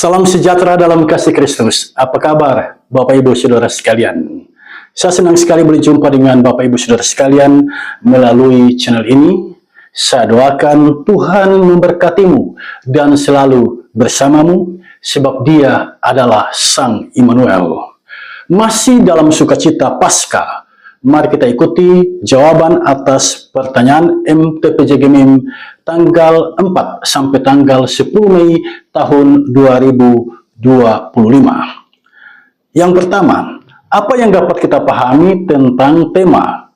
Salam sejahtera dalam kasih Kristus. Apa kabar Bapak Ibu Saudara sekalian? Saya senang sekali berjumpa dengan Bapak Ibu Saudara sekalian melalui channel ini. Saya doakan Tuhan memberkatimu dan selalu bersamamu sebab Dia adalah Sang Immanuel. Masih dalam sukacita Paskah, mari kita ikuti jawaban atas pertanyaan MTPJ-GMIM tanggal 4 sampai tanggal 10 Mei tahun 2025. Yang pertama, apa yang dapat kita pahami tentang tema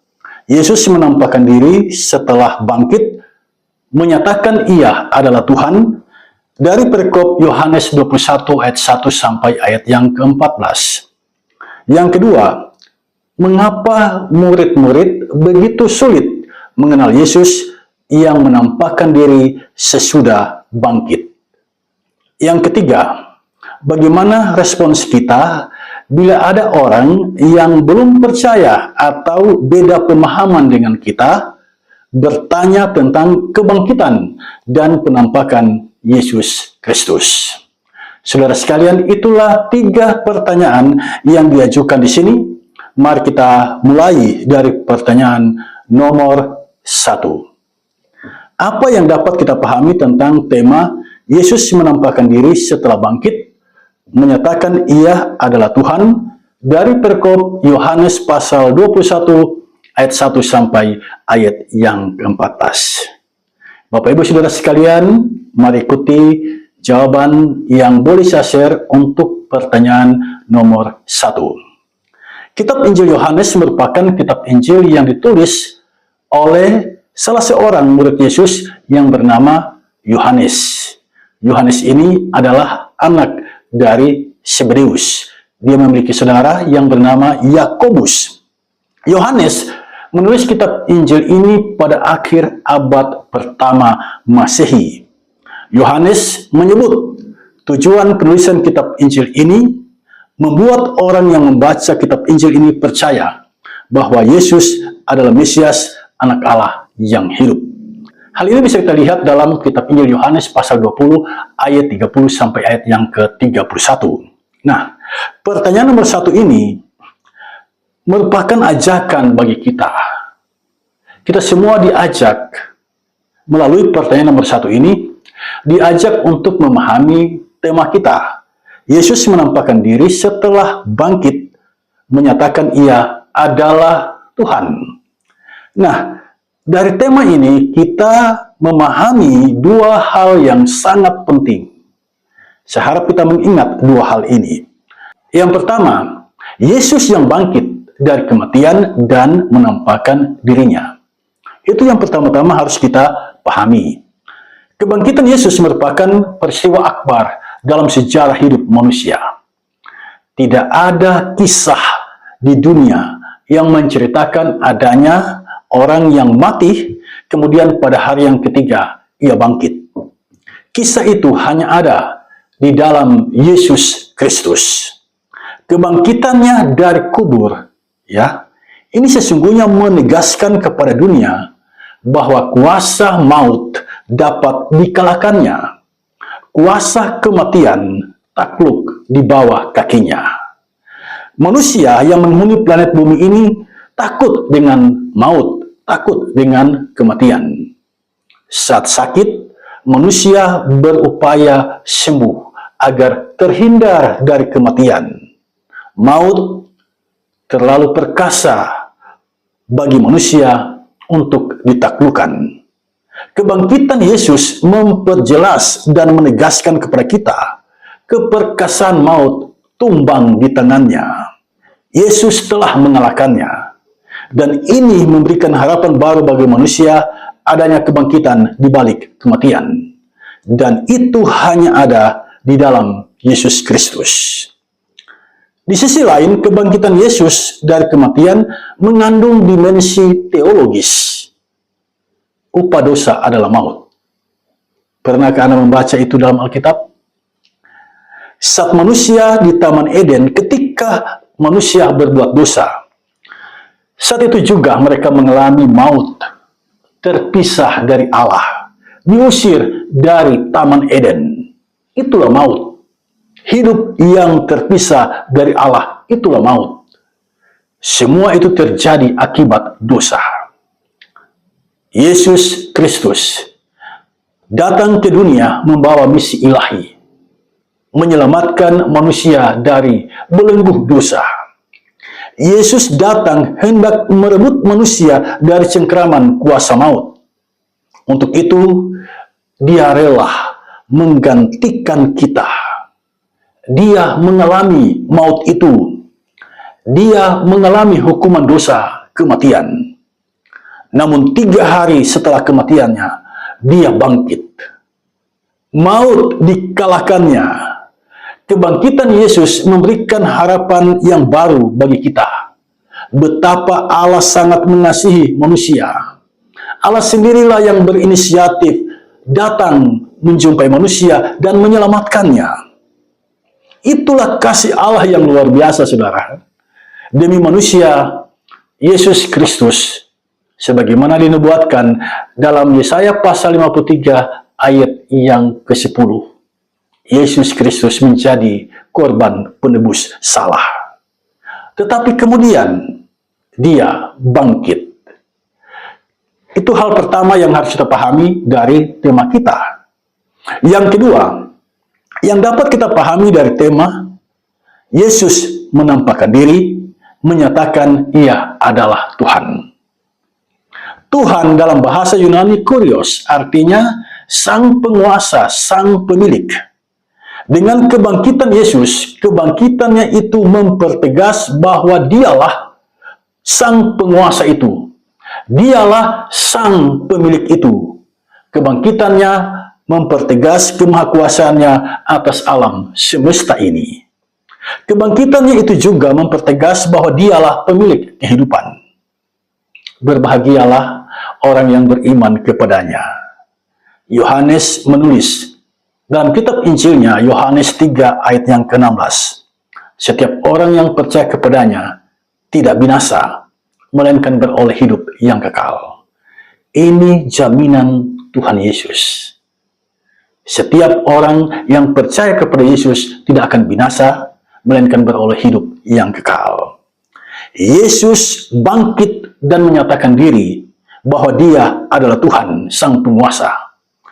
Yesus menampakkan diri setelah bangkit, menyatakan Ia adalah Tuhan dari perikop Yohanes 21 ayat 1 sampai ayat yang ke-14. Yang kedua, mengapa murid-murid begitu sulit mengenal Yesus yang menampakkan diri sesudah bangkit? Yang ketiga, bagaimana respons kita bila ada orang yang belum percaya atau beda pemahaman dengan kita bertanya tentang kebangkitan dan penampakan Yesus Kristus? Saudara sekalian, itulah 3 pertanyaan yang diajukan di sini. Mari kita mulai dari pertanyaan nomor 1. Apa yang dapat kita pahami tentang tema Yesus menampakkan diri setelah bangkit, menyatakan Ia adalah Tuhan dari perikop Yohanes pasal 21 ayat 1 sampai ayat yang ke-14. Bapak Ibu Saudara sekalian, mari ikuti jawaban yang boleh saya share untuk pertanyaan nomor 1. Kitab Injil Yohanes merupakan kitab Injil yang ditulis oleh salah seorang murid Yesus yang bernama Yohanes. Yohanes ini adalah anak dari Zebedeus. Dia memiliki saudara yang bernama Yakobus. Yohanes menulis kitab Injil ini pada akhir abad pertama Masehi. Yohanes menyebut tujuan penulisan kitab Injil ini membuat orang yang membaca kitab Injil ini percaya bahwa Yesus adalah Mesias, anak Allah yang hidup. Hal ini bisa kita lihat dalam kitab Injil Yohanes pasal 20 ayat 30 sampai ayat yang ke-31. Nah, pertanyaan nomor 1 ini merupakan ajakan bagi kita. Kita semua diajak melalui pertanyaan nomor 1 ini, diajak untuk memahami tema kita. Yesus menampakkan diri setelah bangkit, menyatakan Ia adalah Tuhan. Nah, dari tema ini kita memahami 2 hal yang sangat penting. Saya harap kita mengingat 2 hal ini. Yang pertama, Yesus yang bangkit dari kematian dan menampakkan dirinya. Itu yang pertama-tama harus kita pahami. Kebangkitan Yesus merupakan peristiwa akbar dalam sejarah hidup manusia. Tidak ada kisah di dunia yang menceritakan adanya orang yang mati, kemudian pada hari yang ketiga ia bangkit. Kisah itu hanya ada di dalam Yesus Kristus. Kebangkitannya dari kubur, ya, ini sesungguhnya menegaskan kepada dunia bahwa kuasa maut dapat dikalahkannya. Kuasa kematian takluk di bawah kakinya. Manusia yang menghuni planet bumi ini takut dengan maut, takut dengan kematian. Saat sakit, manusia berupaya sembuh agar terhindar dari kematian. Maut terlalu perkasa bagi manusia untuk ditaklukkan. Kebangkitan Yesus memperjelas dan menegaskan kepada kita keperkasaan maut tumbang di tangannya. Yesus telah mengalahkannya. Dan ini memberikan harapan baru bagi manusia, adanya kebangkitan di balik kematian. Dan itu hanya ada di dalam Yesus Kristus. Di sisi lain, kebangkitan Yesus dari kematian mengandung dimensi teologis. Upah dosa adalah maut. Pernahkah Anda membaca itu dalam Alkitab? Saat manusia di Taman Eden, ketika manusia berbuat dosa, saat itu juga mereka mengalami maut, terpisah dari Allah, diusir dari Taman Eden. Itulah maut. Hidup yang terpisah dari Allah, itulah maut. Semua itu terjadi akibat dosa. Yesus Kristus datang ke dunia membawa misi ilahi, menyelamatkan manusia dari belenggu dosa. Yesus datang hendak merebut manusia dari cengkraman kuasa maut. Untuk itu, Dia rela menggantikan kita. Dia mengalami maut itu. Dia mengalami hukuman dosa, kematian. Namun 3 hari setelah kematiannya, Dia bangkit. Maut dikalahkannya. Kebangkitan Yesus memberikan harapan yang baru bagi kita. Betapa Allah sangat mengasihi manusia. Allah sendirilah yang berinisiatif datang menjumpai manusia dan menyelamatkannya. Itulah kasih Allah yang luar biasa, saudara. Demi manusia, Yesus Kristus, sebagaimana dinubuatkan dalam Yesaya pasal 53 ayat yang ke-10. Yesus Kristus menjadi korban penebus salah. Tetapi kemudian Dia bangkit. Itu hal pertama yang harus kita pahami dari tema kita. Yang kedua, yang dapat kita pahami dari tema, Yesus menampakkan diri, menyatakan Ia adalah Tuhan. Tuhan dalam bahasa Yunani kurios, artinya sang penguasa, sang pemilik. Dengan kebangkitan Yesus, kebangkitannya itu mempertegas bahwa Dialah sang penguasa itu. Dialah sang pemilik itu. Kebangkitannya mempertegas kemahakuasaannya atas alam semesta ini. Kebangkitannya itu juga mempertegas bahwa Dialah pemilik kehidupan. Berbahagialah orang yang beriman kepadanya. Yohanes menulis dalam kitab Injilnya, Yohanes 3 ayat yang ke-16. Setiap orang yang percaya kepadanya tidak binasa, melainkan beroleh hidup yang kekal. Ini jaminan Tuhan Yesus. Setiap orang yang percaya kepada Yesus tidak akan binasa, melainkan beroleh hidup yang kekal. Yesus bangkit dan menyatakan diri bahwa Dia adalah Tuhan, sang penguasa,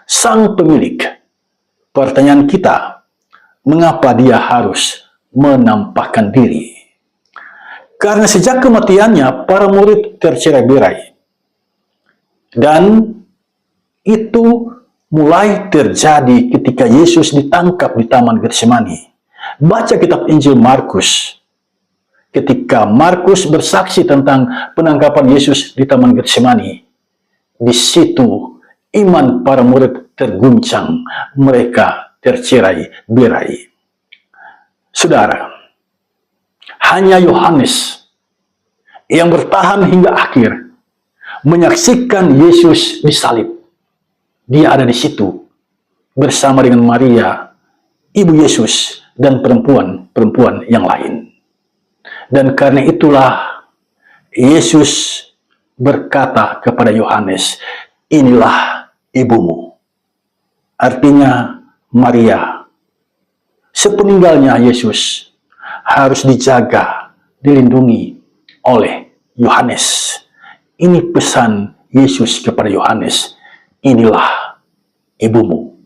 sang pemilik. Pertanyaan kita, mengapa Dia harus menampakkan diri? Karena sejak kematiannya, para murid tercerai-berai. Dan itu mulai terjadi ketika Yesus ditangkap di Taman Getsemani. Baca kitab Injil Markus. Ketika Markus bersaksi tentang penangkapan Yesus di Taman Getsemani, di situ iman para murid terguncang, mereka tercerai-berai. Saudara, hanya Yohanes yang bertahan hingga akhir menyaksikan Yesus disalib. Dia ada di situ bersama dengan Maria, ibu Yesus, dan perempuan-perempuan yang lain. Dan karena itulah Yesus berkata kepada Yohanes, inilah ibumu. Artinya Maria, sepeninggalnya Yesus, harus dijaga, dilindungi oleh Yohanes. Ini pesan Yesus kepada Yohanes, inilah ibumu.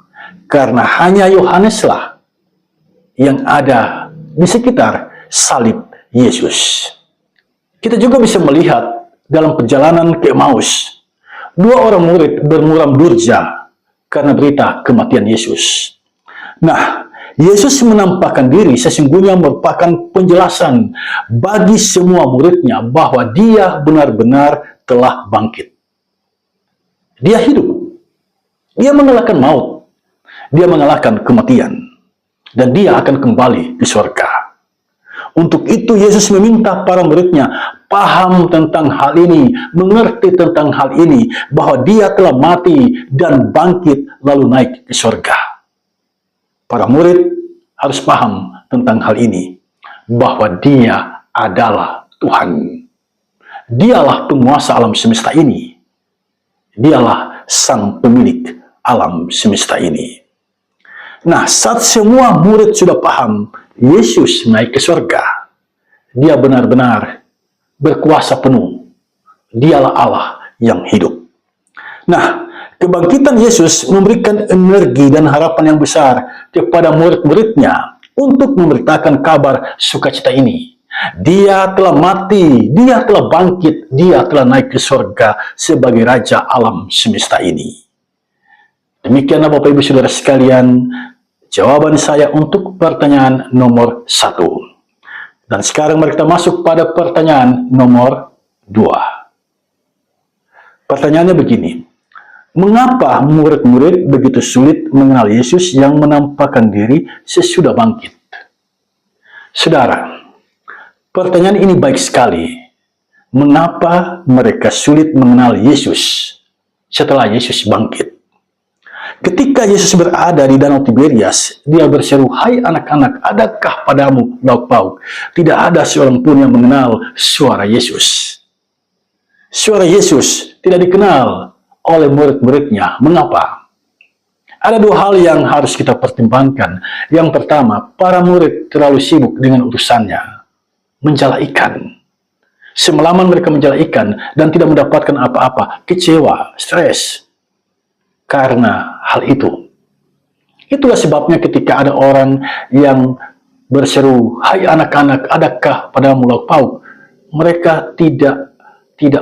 Karena hanya Yohaneslah yang ada di sekitar salib Yesus. Kita juga bisa melihat dalam perjalanan ke Emmaus, 2 orang murid bermuram durja karena berita kematian Yesus. Nah, Yesus menampakkan diri sesungguhnya merupakan penjelasan bagi semua muridnya bahwa Dia benar-benar telah bangkit. Dia hidup. Dia mengalahkan maut. Dia mengalahkan kematian. Dan Dia akan kembali ke surga. Untuk itu Yesus meminta para muridnya paham tentang hal ini, mengerti tentang hal ini, bahwa Dia telah mati dan bangkit lalu naik ke surga. Para murid harus paham tentang hal ini, bahwa Dia adalah Tuhan. Dialah penguasa alam semesta ini. Dialah sang pemilik alam semesta ini. Nah, saat semua murid sudah paham Yesus naik ke surga, dia benar-benar berkuasa penuh. Dialah Allah yang hidup. Nah, kebangkitan Yesus memberikan energi dan harapan yang besar kepada murid-muridnya untuk memberitakan kabar sukacita ini. Dia telah mati, dia telah bangkit, dia telah naik ke surga sebagai Raja alam semesta ini. Demikianlah Bapak Ibu Saudara sekalian, jawaban saya untuk pertanyaan nomor 1. Dan sekarang mari kita masuk pada pertanyaan nomor 2. Pertanyaannya begini, mengapa murid-murid begitu sulit mengenal Yesus yang menampakkan diri sesudah bangkit? Saudara, pertanyaan ini baik sekali. Mengapa mereka sulit mengenal Yesus setelah Yesus bangkit? Ketika Yesus berada di Danau Tiberias, dia berseru, "Hai anak-anak, adakah padamu lauk pauk?" Tidak ada seorang pun yang mengenal suara Yesus. Suara Yesus tidak dikenal oleh murid-muridnya. Mengapa? Ada dua hal yang harus kita pertimbangkan. Yang pertama, para murid terlalu sibuk dengan urusannya, menjala ikan. Semalaman mereka menjala ikan dan tidak mendapatkan apa-apa, kecewa, stres karena hal itu. Itulah sebabnya ketika ada orang yang berseru, "Hai anak-anak, adakah padamu lauk pauk?" Mereka tidak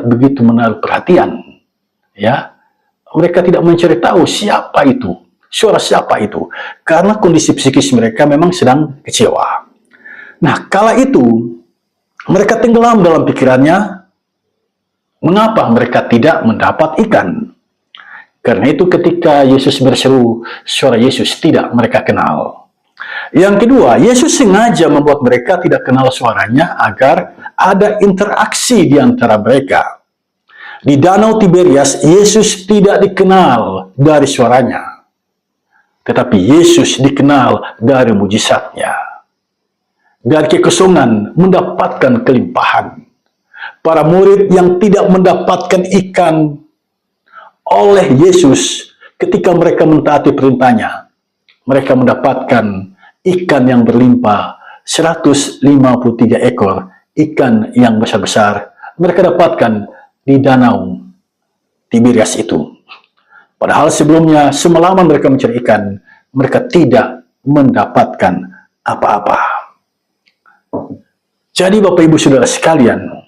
begitu menaruh perhatian. Ya, mereka tidak mencari tahu siapa itu, suara siapa itu, karena kondisi psikis mereka memang sedang kecewa. Nah, kala itu mereka tenggelam dalam pikirannya, mengapa mereka tidak mendapat ikan? Karena itu ketika Yesus berseru, suara Yesus tidak mereka kenal. Yang kedua, Yesus sengaja membuat mereka tidak kenal suaranya agar ada interaksi di antara mereka. Di Danau Tiberias, Yesus tidak dikenal dari suaranya, tetapi Yesus dikenal dari mujizatnya. Dari kekosongan mendapatkan kelimpahan. Para murid yang tidak mendapatkan ikan oleh Yesus ketika mereka mentaati perintahnya, mereka mendapatkan ikan yang berlimpah, 153 ekor ikan yang besar-besar mereka dapatkan di Danau Tiberias itu. Padahal sebelumnya semalaman mereka mencari ikan, mereka tidak mendapatkan apa-apa. Jadi Bapak Ibu Saudara sekalian,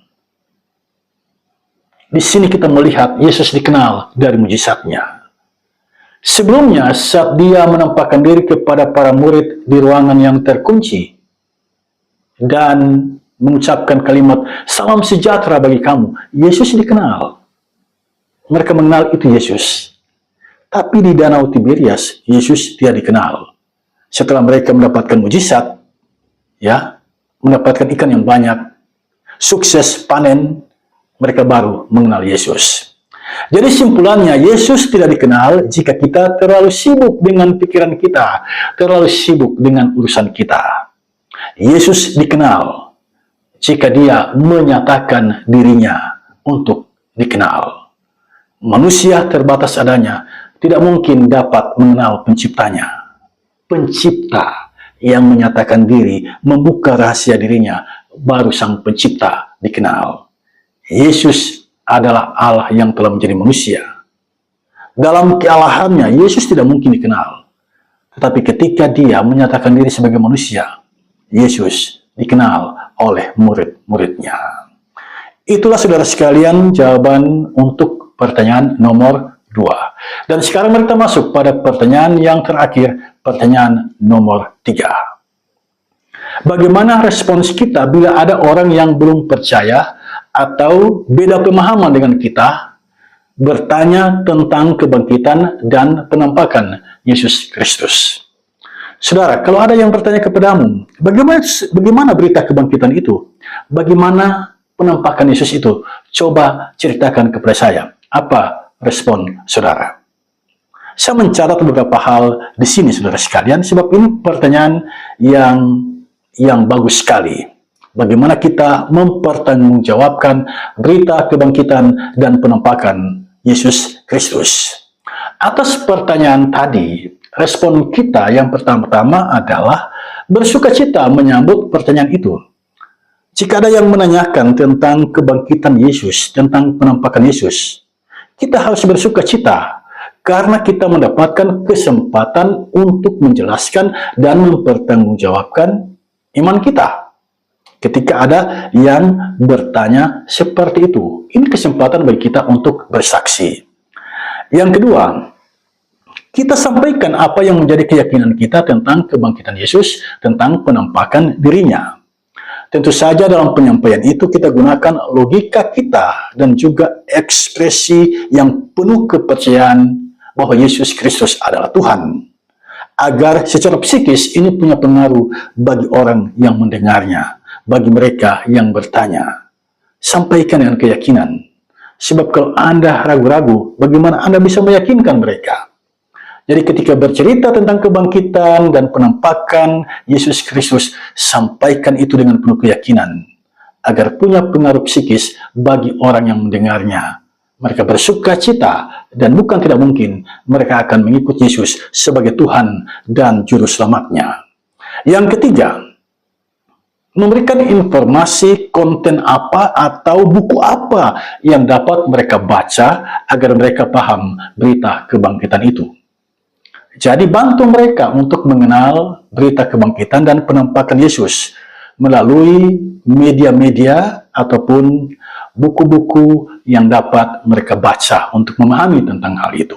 di sini kita melihat Yesus dikenal dari mujizatnya. Sebelumnya, saat dia menampakkan diri kepada para murid di ruangan yang terkunci dan mengucapkan kalimat, "Salam sejahtera bagi kamu," Yesus dikenal. Mereka mengenal itu Yesus. Tapi di Danau Tiberias, Yesus tidak dikenal. Setelah mereka mendapatkan mujizat, ya, mendapatkan ikan yang banyak, sukses panen, mereka baru mengenal Yesus. Jadi simpulannya, Yesus tidak dikenal jika kita terlalu sibuk dengan pikiran kita, terlalu sibuk dengan urusan kita. Yesus dikenal jika dia menyatakan dirinya untuk dikenal. Manusia terbatas adanya, tidak mungkin dapat mengenal penciptanya. Pencipta yang menyatakan diri, membuka rahasia dirinya, baru sang pencipta dikenal. Yesus adalah Allah yang telah menjadi manusia. Dalam kealahannya, Yesus tidak mungkin dikenal. Tetapi ketika dia menyatakan diri sebagai manusia, Yesus dikenal oleh murid-muridnya. Itulah saudara sekalian jawaban untuk pertanyaan nomor 2. Dan sekarang mari kita masuk pada pertanyaan yang terakhir, pertanyaan nomor 3. Bagaimana respons kita bila ada orang yang belum percaya atau beda pemahaman dengan kita bertanya tentang kebangkitan dan penampakan Yesus Kristus? Saudara, kalau ada yang bertanya kepadamu, bagaimana berita kebangkitan itu? Bagaimana penampakan Yesus itu? Coba ceritakan kepada saya. Apa respon saudara? Saya mencatat beberapa hal di sini, saudara sekalian, sebab ini pertanyaan yang bagus sekali. Bagaimana kita mempertanggungjawabkan berita kebangkitan dan penampakan Yesus Kristus. Atas pertanyaan tadi, respon kita yang pertama-tama adalah bersukacita menyambut pertanyaan itu. Jika ada yang menanyakan tentang kebangkitan Yesus, tentang penampakan Yesus, kita harus bersukacita karena kita mendapatkan kesempatan untuk menjelaskan dan mempertanggungjawabkan iman kita. Ketika ada yang bertanya seperti itu, ini kesempatan bagi kita untuk bersaksi. Yang kedua, kita sampaikan apa yang menjadi keyakinan kita tentang kebangkitan Yesus, tentang penampakan dirinya. Tentu saja dalam penyampaian itu kita gunakan logika kita dan juga ekspresi yang penuh kepercayaan bahwa Yesus Kristus adalah Tuhan. Agar secara psikis ini punya pengaruh bagi orang yang mendengarnya, bagi mereka yang bertanya. Sampaikan dengan keyakinan. Sebab kalau Anda ragu-ragu, bagaimana Anda bisa meyakinkan mereka? Jadi ketika bercerita tentang kebangkitan dan penampakan Yesus Kristus, sampaikan itu dengan penuh keyakinan, agar punya pengaruh psikis bagi orang yang mendengarnya. Mereka bersuka cita, dan bukan tidak mungkin mereka akan mengikut Yesus sebagai Tuhan dan Juru Selamatnya. Yang ketiga, memberikan informasi konten apa atau buku apa yang dapat mereka baca agar mereka paham berita kebangkitan itu. Jadi bantu mereka untuk mengenal berita kebangkitan dan penampakan Yesus melalui media-media ataupun buku-buku yang dapat mereka baca untuk memahami tentang hal itu.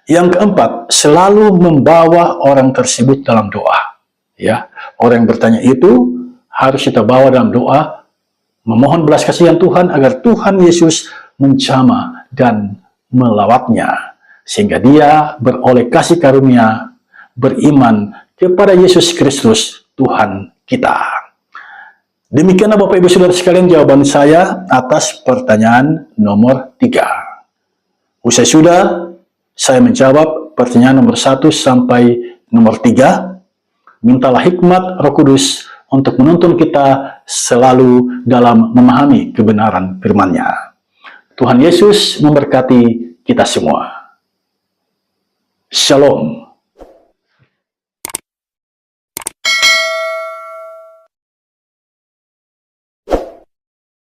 Yang keempat, selalu membawa orang tersebut dalam doa. Ya, orang yang bertanya itu harus kita bawa dalam doa, memohon belas kasihan Tuhan agar Tuhan Yesus menjamah dan melawatnya, sehingga dia beroleh kasih karunia, beriman kepada Yesus Kristus Tuhan kita. Demikianlah Bapak Ibu Saudara sekalian jawaban saya atas pertanyaan nomor 3. Usai sudah saya menjawab pertanyaan nomor 1 sampai nomor 3, mintalah hikmat Roh Kudus untuk menuntun kita selalu dalam memahami kebenaran firman-Nya. Tuhan Yesus memberkati kita semua. Shalom.